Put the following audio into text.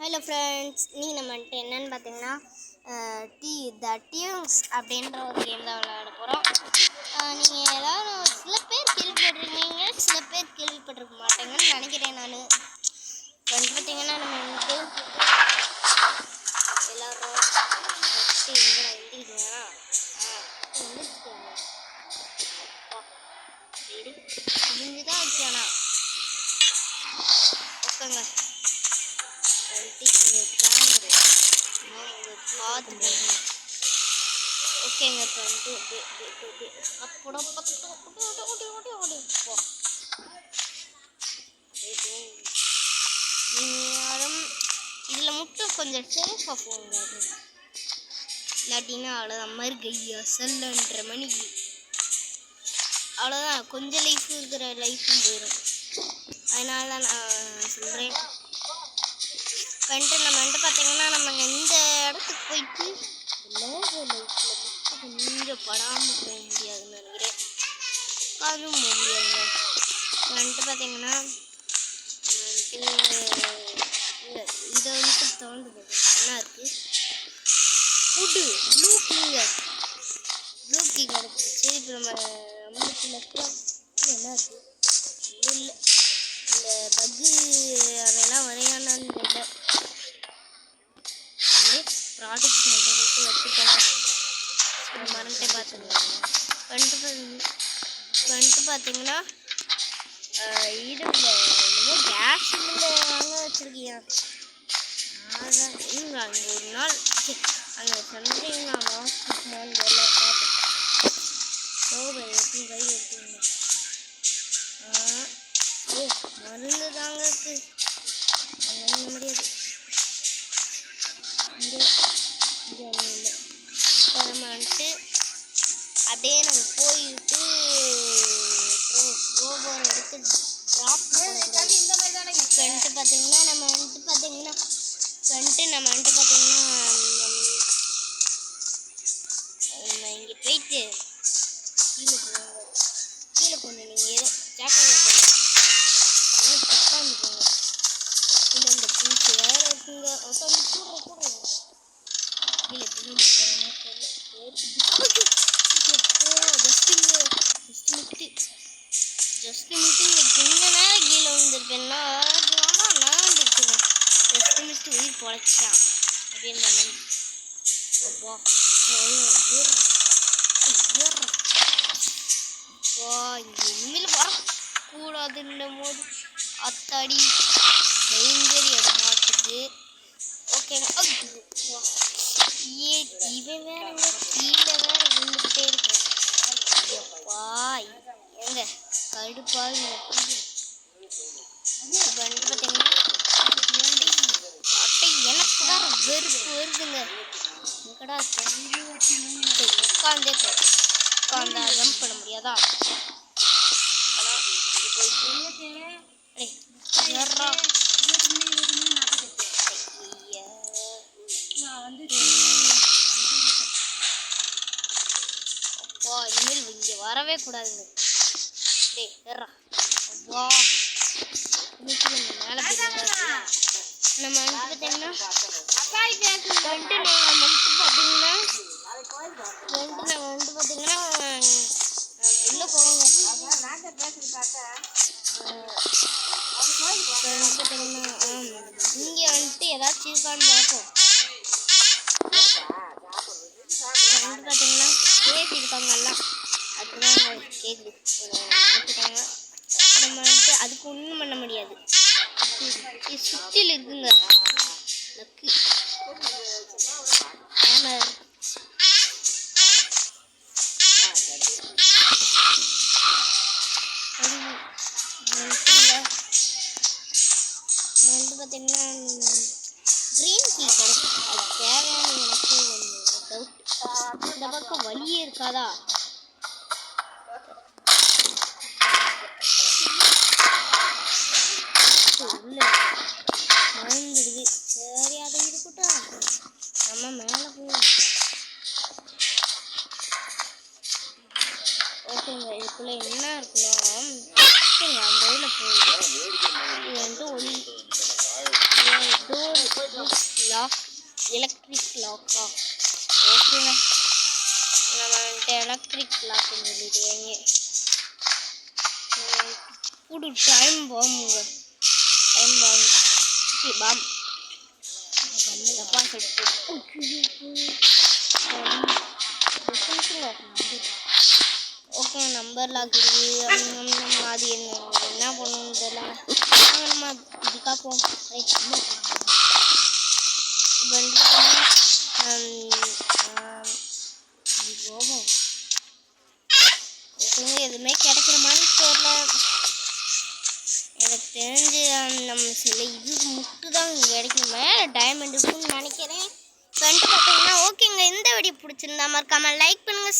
Hello friends, நீங்கள் நம்ம என்னென்னு பார்த்தீங்கன்னா த டியூன்ஸ் அப்படின்ற ஒரு கேம் தான் விளையாட போகிறோம். நீங்கள் எல்லோரும் சில பேர் கேள்விப்பட்டிருக்கீங்க, சில பேர் கேள்விப்பட்டிருக்க மாட்டேங்கன்னு நினைக்கிறேன். நான் வந்து பார்த்தீங்கன்னா நம்ம வந்துட்டு எல்லோரும் ஃபஸ்ட்டு எங்கே எழுந்திரிக்கீங்கன்னா எழுந்திரிச்சிக்கோங்க. சரி முடிஞ்சு தான் வச்சானா ஓகேங்க. ஓகேங்க அப்போ யாரும் இதில் மட்டும் கொஞ்சம் சேஃபாக போங்க, இல்லாட்டின்னா அவ்வளோதான் மறுகையா செல்லுன்ற மணிக்கு அவ்வளோதான். கொஞ்சம் லைஃப் இருக்கிற லைஃப்பும் போயிடும். அதனால தான் நான் சொல்கிறேன். நம்ம வந்துட்டு பார்த்தீங்கன்னா நம்ம இந்த இடத்துக்கு போயிட்டு லைஃப்பில் கொஞ்சம் படாமல் போக முடியாதுன்னு நினைக்கிறேன். அதுவும் போக முடியாதுங்க. வந்துட்டு பார்த்தீங்கன்னா இல்லை இதை வந்துட்டு தோண்டு என்ன இருக்குது ஃபுட்டு ப்ளூ கிங்க கிடச்சிச்சு. இப்போ நம்ம நம்மளுக்கு லெஃப்டில் என்ன இருக்குது இல்லை இந்த பக்கு அதெல்லாம் வரையானான்னு தெரியல. ப்ராடக்ட்ஸ் மட்டும் வச்சுக்கோங்க. மறந்துட்டே பார்த்துக்கலாம். வந்துட்டு பார்த்தீங்கன்னா இது என்னமோ கேஸ் வாங்க வச்சுருக்கியா அதான் இங்கே அங்கே ஒரு நாள் அங்கே சந்தைங்க நான் மாஸ்மான்னு தெரியல பார்த்தேன். எடுத்து கை எடுத்துங்க. மருந்து தாங்க இருக்கு, அங்கே முடியாது. இங்கே இல்லை. இப்போ நம்ம வந்துட்டு அப்படியே நம்ம போயிட்டு ரோபோன் எடுத்து ட்ராப் வந்துட்டு பார்த்தீங்கன்னா நம்ம வந்துட்டு பார்த்தீங்கன்னா இங்கே போயிட்டு கீழே போங்க. நீங்கள் ஏதோ ஜாக்கிரதை போங்க, உட்காந்து போங்க. இல்லை இந்த பூச்சி வேறு இருக்குங்க, உட்காந்து கூடுறேன் கீழே திரும்ப ஜஸ்ட் மிஸ்ட்டு கொஞ்ச நேரம் கீழே விழுந்திருப்பேன்னா நான் வந்துருக்கேன். ஜஸ்ட் மிஸ்ட்டு உயிர் பொழைச்சான் அப்படின்ற மாதிரி. அப்பா இங்கே இனிமேல் வரக்கூடாதுன்னும் போது அத்தாடி பயங்கர இடமாட்டுது. ஓகேங்க. இவன் வேறங்க கீழே வேற விழுந்துக்கிட்டே இருக்கேன். எப்பா எங்க கடுப்பாக இப்போ வந்துட்டு பார்த்தீங்கன்னா எனக்கு வேற வெறுப்பு வருதுங்க. எங்கடா உட்காந்தா ஜம்ப் பண்ண முடியாதா? ஆனால் அப்பா இனிமேல் இங்கே வரவே கூடாதுங்க. அப்பா மேலே போயிருங்க. நம்ம வந்துட்டு பார்த்தீங்கன்னா உள்ளே போவாங்க. இங்கே வந்துட்டு ஏதாச்சும் இருக்கான்னு பார்ப்போம். வந்து பார்த்தீங்கன்னா பேசியிருக்காங்க எல்லாம், அதுதான் கேட்குது பார்த்துட்டாங்க. நம்ம வந்துட்டு அதுக்கு ஒன்றும் பண்ண முடியாது. சுற்றில் இருக்குங்க லக்கு கேமரா. வந்து பார்த்தீங்கன்னா க்ரீன் டீ கிடைக்கும், அது தேவையான எனக்கு ஒரு டவுட். இந்த பக்கம் வழியே இருக்காதா? உள்ள மறந்துடுது. சரி அதை இருக்கட்டும், நம்ம மேலே போவோம். ஓகேங்க. இதுக்குள்ளே என்ன இருக்கணும் ஓகேங்க. அந்த இதில் போய் இது வந்து ஒளி டோர் லாக் எலக்ட்ரிக் லாக்கா ஓகேங்க நம்ம வந்துட்டு எலக்ட்ரிக் லாக்குன்னு சொல்லிடுவாங்க புது டைம் பாம்புங்க டைம் பாம் தப்பா சொல்லிட்டு ஓகே நம்பர் லாக் இருக்குது அது என்ன பண்ணணும்னு தெரியல நம்ம இதுக்காக போவோம் எதுவுமே கிடைக்கிற மாதிரி தெரியல எனக்கு தெரிஞ்சு நம்ம சில இது முட்டு தான் கிடைக்கும் மேலே டைமண்ட் இருக்குன்னு நினைக்கிறேன். ஃப்ரெண்டு பார்த்தீங்கன்னா ஓகேங்க இந்த வீடியோ பிடிச்சிருந்தா மறக்காமல் லைக் பண்ணுங்கள்.